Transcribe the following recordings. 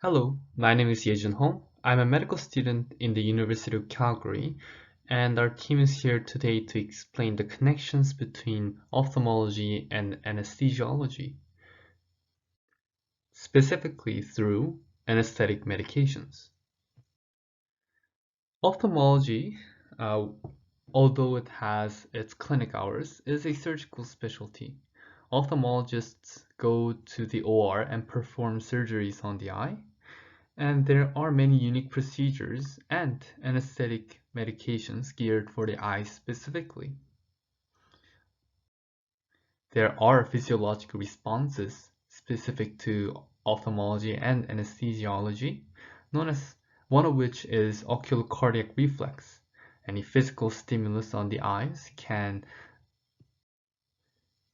Hello, my name is Yejun Hong. I'm a medical student in the University of Calgary, and our team is here today to explain the connections between ophthalmology and anesthesiology, specifically through anesthetic medications. Ophthalmology, uh, although it has its clinic hours, is a surgical specialty. Ophthalmologists go to the OR and perform surgeries on the eye, and there are many unique procedures and anesthetic medications geared for the eyes specifically. There are physiological responses specific to ophthalmology and anesthesiology, known as one of which is oculocardiac reflex. Any physical stimulus on the eyes can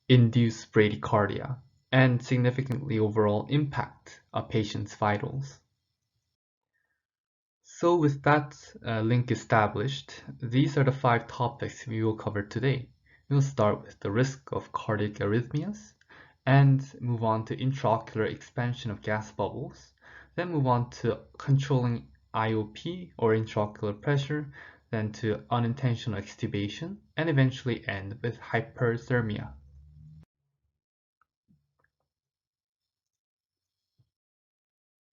induce bradycardia and significantly overall impact a patient's vitals. So with that link established, these are the 5 topics we will cover today. We will start with the risk of cardiac arrhythmias, and move on to intraocular expansion of gas bubbles, then move on to controlling IOP or intraocular pressure, then to unintentional extubation, and eventually end with hyperthermia.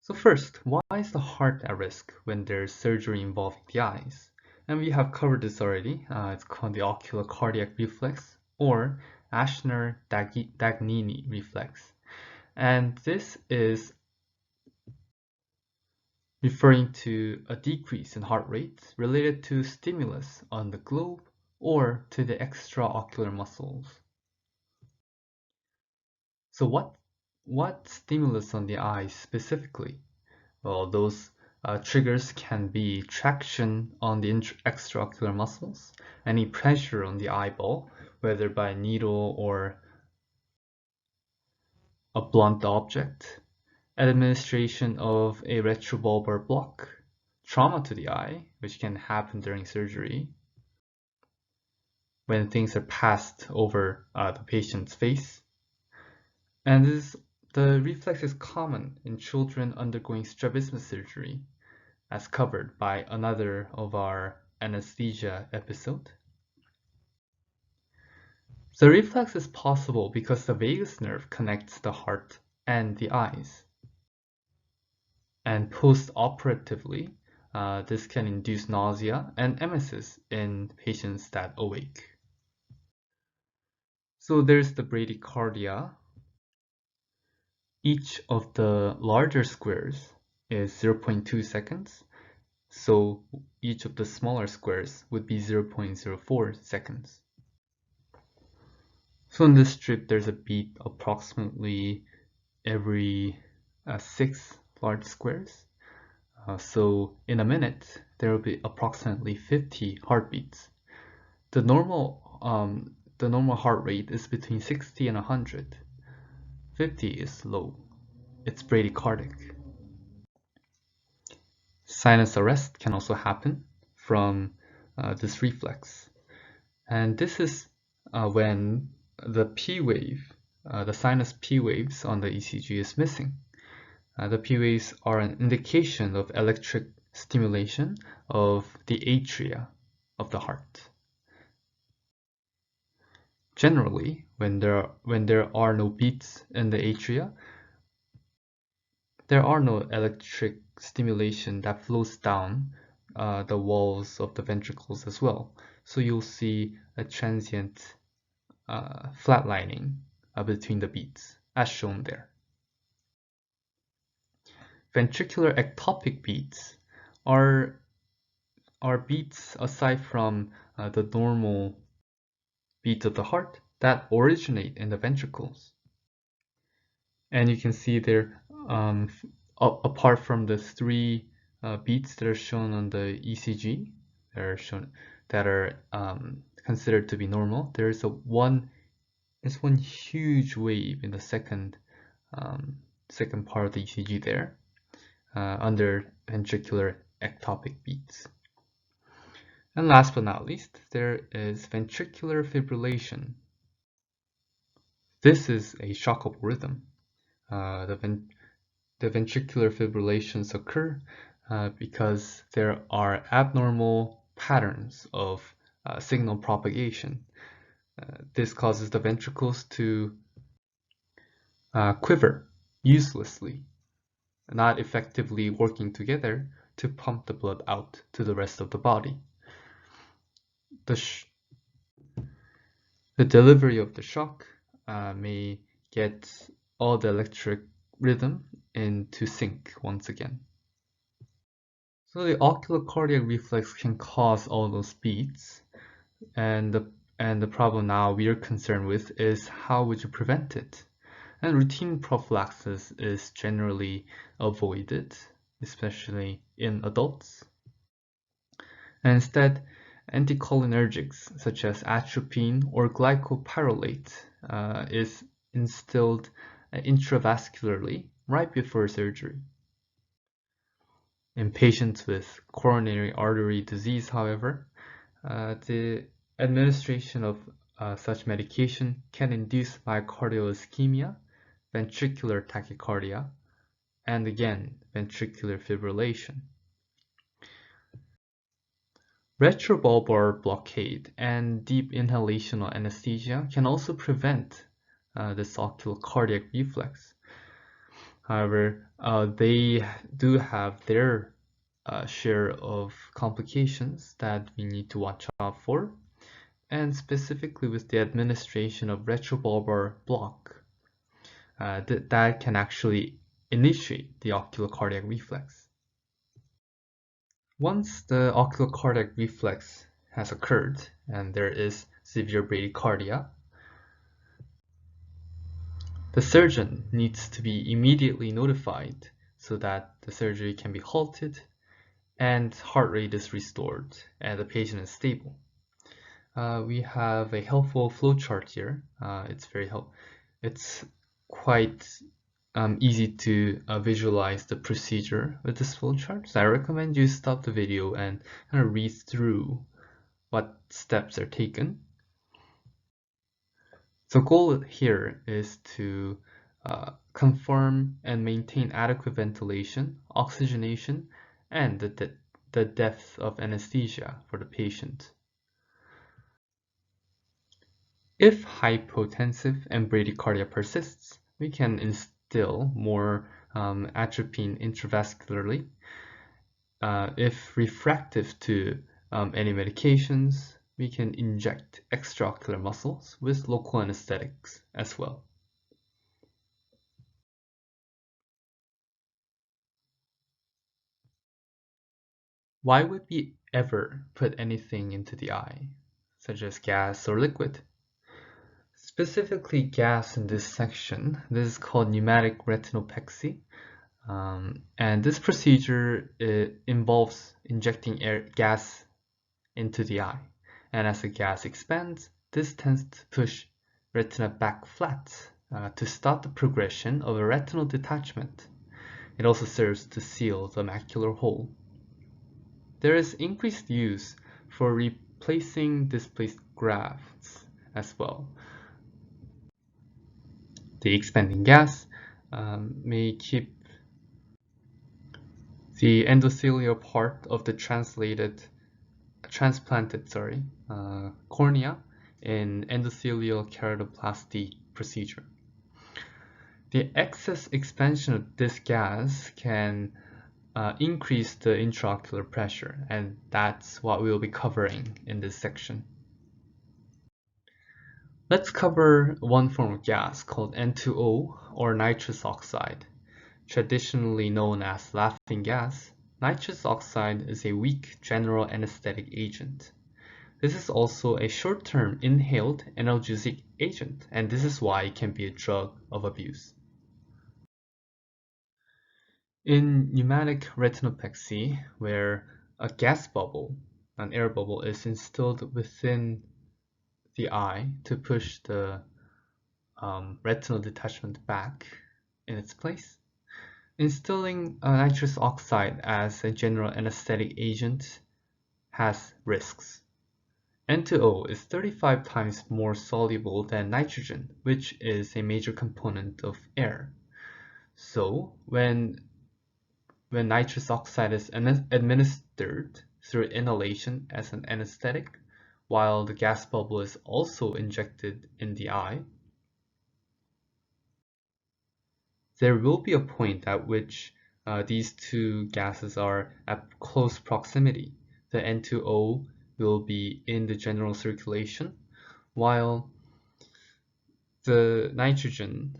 So first, why is the heart at risk when there's surgery involving the eyes? And we have covered this already. It's called the oculocardiac reflex or Ashner-Dagnini reflex. And this is referring to a decrease in heart rate related to stimulus on the globe or to the extraocular muscles. So what stimulus on the eyes specifically? Well, those triggers can be traction on the extraocular muscles, any pressure on the eyeball, whether by a needle or a blunt object, administration of a retrobulbar block, trauma to the eye, which can happen during surgery, when things are passed over the patient's face. And the reflex is common in children undergoing strabismus surgery, as covered by another of our anesthesia episode. The reflex is possible because the vagus nerve connects the heart and the eyes. And post-operatively, this can induce nausea and emesis in patients that awake. So there's the bradycardia. Each of the larger squares is 0.2 seconds. So each of the smaller squares would be 0.04 seconds. So in this strip, there's a beat approximately every 6 large squares. So in a minute, there will be approximately 50 heartbeats. The normal heart rate is between 60 and 100. 50 is low. It's bradycardic. Sinus arrest can also happen from this reflex. And this is when the P wave, the sinus P waves on the ECG is missing. The P waves are an indication of electric stimulation of the atria of the heart. Generally, when there are no beats in the atria, there are no electric stimulation that flows down the walls of the ventricles as well. So you'll see a transient flatlining between the beats, as shown there. Ventricular ectopic beats are beats aside from the normal beats of the heart that originate in the ventricles. And you can see there, apart from the 3 beats that are shown on the ECG, that are considered to be normal, there's one huge wave in the second part of the ECG there, under ventricular ectopic beats. And last but not least, there is ventricular fibrillation. This is a shockable rhythm. the ventricular fibrillations occur because there are abnormal patterns of signal propagation. This causes the ventricles to quiver uselessly, not effectively working together to pump the blood out to the rest of the body. The delivery of the shock may get all the electric rhythm into sync once again. So the oculocardiac reflex can cause all those beats, and the problem now we are concerned with is how would you prevent it? And routine prophylaxis is generally avoided, especially in adults. And instead, anticholinergics such as atropine or glycopyrrolate is instilled intravascularly right before surgery. In patients with coronary artery disease, however, the administration of such medication can induce myocardial ischemia, ventricular tachycardia, and again, ventricular fibrillation. Retrobulbar blockade and deep inhalational anesthesia can also prevent this oculocardiac reflex. However, they do have their share of complications that we need to watch out for, and specifically with the administration of retrobulbar block, that can actually initiate the oculocardiac reflex. Once the oculocardiac reflex has occurred and there is severe bradycardia, the surgeon needs to be immediately notified so that the surgery can be halted and heart rate is restored and the patient is stable. We have a helpful flowchart here. It's quite easy to visualize the procedure with this flowchart. So I recommend you stop the video and kind of read through what steps are taken. The goal here is to confirm and maintain adequate ventilation, oxygenation, and the depth of anesthesia for the patient. If hypotensive and bradycardia persists, we can instill more atropine intravascularly. If refractive to any medications, we can inject extraocular muscles with local anesthetics as well. Why would we ever put anything into the eye, such as gas or liquid? Specifically gas in this section, this is called pneumatic retinopexy. And this procedure involves injecting gas into the eye. And as the gas expands, this tends to push retina back flat to stop the progression of a retinal detachment. It also serves to seal the macular hole. There is increased use for replacing displaced grafts as well. The expanding gas may keep the endothelial part of the transplanted cornea in endothelial keratoplasty procedure. The excess expansion of this gas can increase the intraocular pressure, and that's what we'll be covering in this section. Let's cover one form of gas called N2O or nitrous oxide. Traditionally known as laughing gas, nitrous oxide is a weak general anesthetic agent. This is also a short-term inhaled analgesic agent, and this is why it can be a drug of abuse. In pneumatic retinopexy, where a gas bubble, an air bubble, is instilled within the eye to push the retinal detachment back in its place, instilling nitrous oxide as a general anesthetic agent has risks. N2O is 35 times more soluble than nitrogen, which is a major component of air. So when nitrous oxide is administered through inhalation as an anesthetic, while the gas bubble is also injected in the eye, there will be a point at which these two gases are at close proximity. The N2O will be in the general circulation, while the nitrogen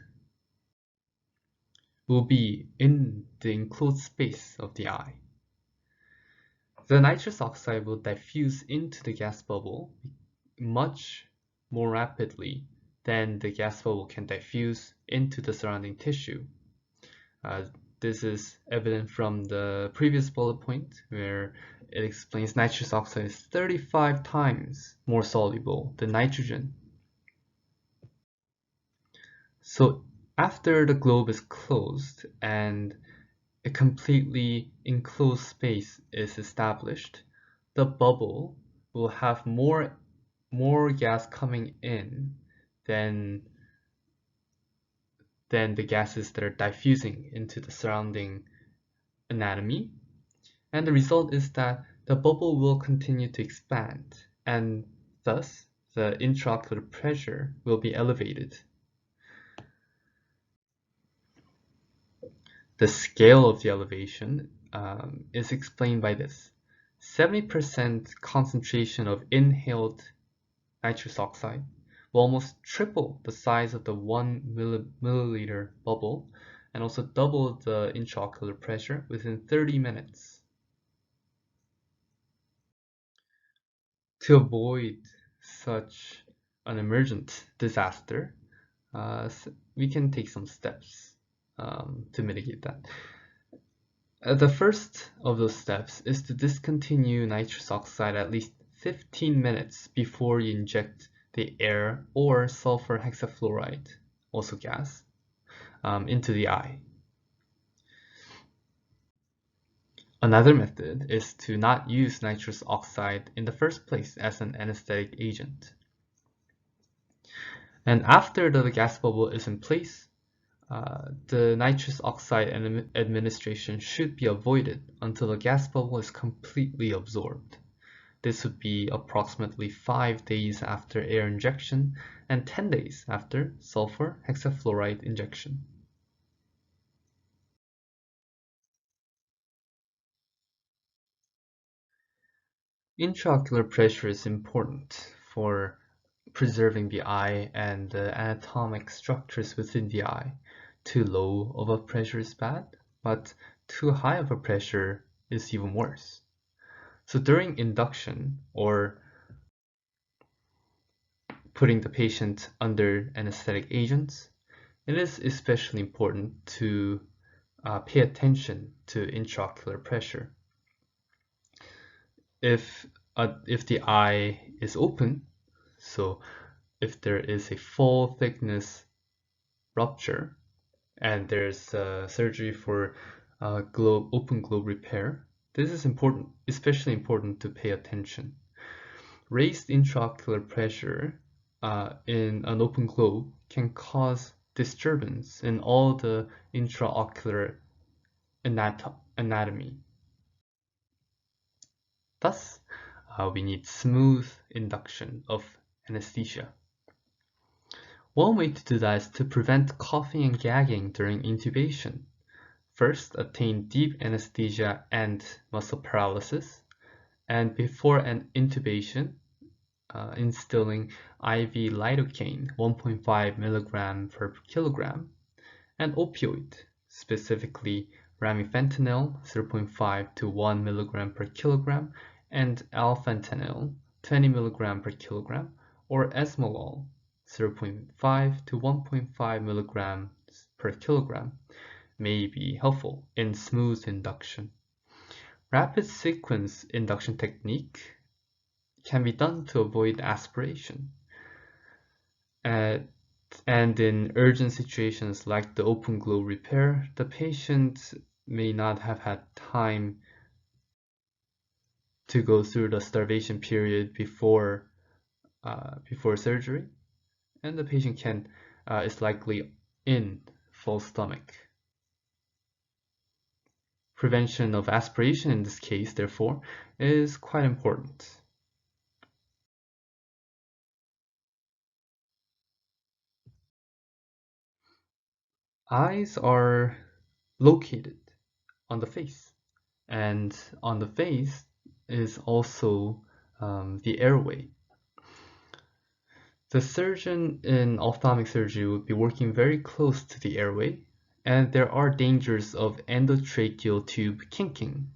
will be in the enclosed space of the eye. The nitrous oxide will diffuse into the gas bubble much more rapidly than the gas bubble can diffuse into the surrounding tissue. This is evident from the previous bullet point where it explains nitrous oxide is 35 times more soluble than nitrogen. So after the globe is closed and a completely enclosed space is established, the bubble will have more gas coming in than the gases that are diffusing into the surrounding anatomy. And the result is that the bubble will continue to expand, and thus the intraocular pressure will be elevated. The scale of the elevation is explained by this. 70% concentration of inhaled nitrous oxide will almost triple the size of the 1 milliliter bubble and also double the intraocular pressure within 30 minutes. To avoid such an emergent disaster, we can take some steps to mitigate that. The first of those steps is to discontinue nitrous oxide at least 15 minutes before you inject the air or sulfur hexafluoride, also gas, into the eye. Another method is to not use nitrous oxide in the first place as an anesthetic agent. And after the gas bubble is in place, the nitrous oxide administration should be avoided until the gas bubble is completely absorbed. This would be approximately 5 days after air injection and 10 days after sulfur hexafluoride injection. Intraocular pressure is important for preserving the eye and the anatomic structures within the eye. Too low of a pressure is bad, but too high of a pressure is even worse. So during induction, or putting the patient under anesthetic agents, it is especially important to pay attention to intraocular pressure. If the eye is open, so if there is a full thickness rupture and there's surgery for open globe repair, this is important, especially important to pay attention. Raised intraocular pressure in an open globe can cause disturbance in all the intraocular anatomy. Thus, we need smooth induction of anesthesia. One way to do that is to prevent coughing and gagging during intubation. First, attain deep anesthesia and muscle paralysis, and before an intubation, instilling IV lidocaine 1.5 milligram per kilogram, and opioid, specifically remifentanil 0.5 to 1 milligram per kilogram, and alfentanil 20 milligram per kilogram, or esmolol 0.5 to 1.5 milligrams per kilogram may be helpful in smooth induction. Rapid sequence induction technique can be done to avoid aspiration. And in urgent situations like the open globe repair, the patient may not have had time to go through the starvation period before surgery, and the patient is likely in full stomach. Prevention of aspiration in this case, therefore, is quite important. Eyes are located on the face, and on the face is also the airway. The surgeon in ophthalmic surgery would be working very close to the airway, and there are dangers of endotracheal tube kinking,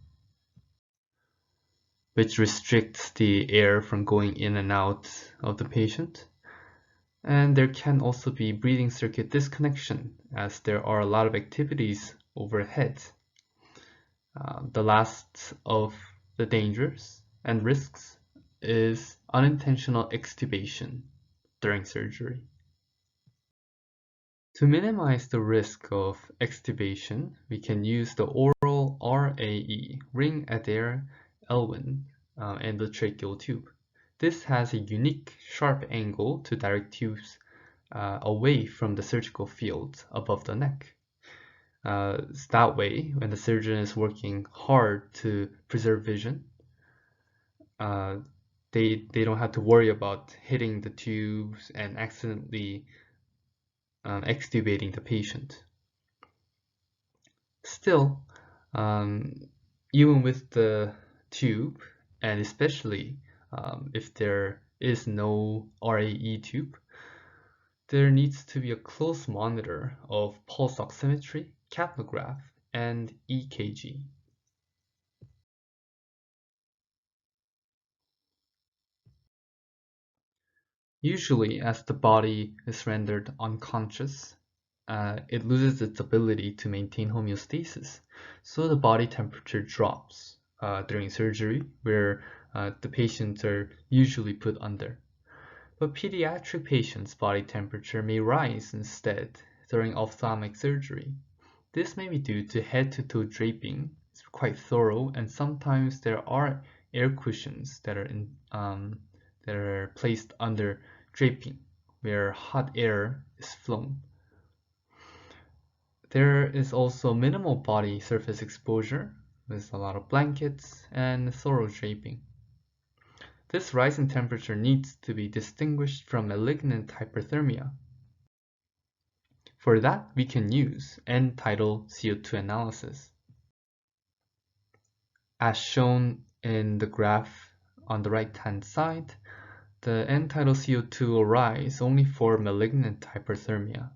which restricts the air from going in and out of the patient. And there can also be breathing circuit disconnection, as there are a lot of activities overhead. The last of the dangers and risks is unintentional extubation during surgery. To minimize the risk of extubation, we can use the oral RAE, ring Adair Elwin, endotracheal tube. This has a unique sharp angle to direct tubes away from the surgical field above the neck. That way, when the surgeon is working hard to preserve vision, they don't have to worry about hitting the tubes and accidentally extubating the patient. Still, even with the tube, and especially if there is no RAE tube, there needs to be a close monitor of pulse oximetry, capnograph, and EKG. Usually, as the body is rendered unconscious, it loses its ability to maintain homeostasis, so the body temperature drops during surgery, where the patients are usually put under. But pediatric patients' body temperature may rise instead during ophthalmic surgery. This may be due to head-to-toe draping. It's quite thorough, and sometimes there are air cushions that are placed under draping, where hot air is flown. There is also minimal body surface exposure with a lot of blankets and thorough draping. This rise in temperature needs to be distinguished from malignant hyperthermia. For that, we can use end-tidal CO2 analysis. As shown in the graph on the right-hand side, the end-tidal CO2 will rise only for malignant hyperthermia.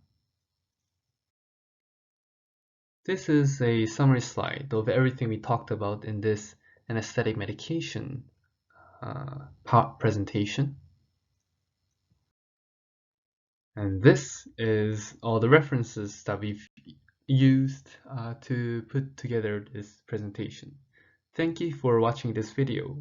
This is a summary slide of everything we talked about in this anesthetic medication presentation. And this is all the references that we've used to put together this presentation. Thank you for watching this video.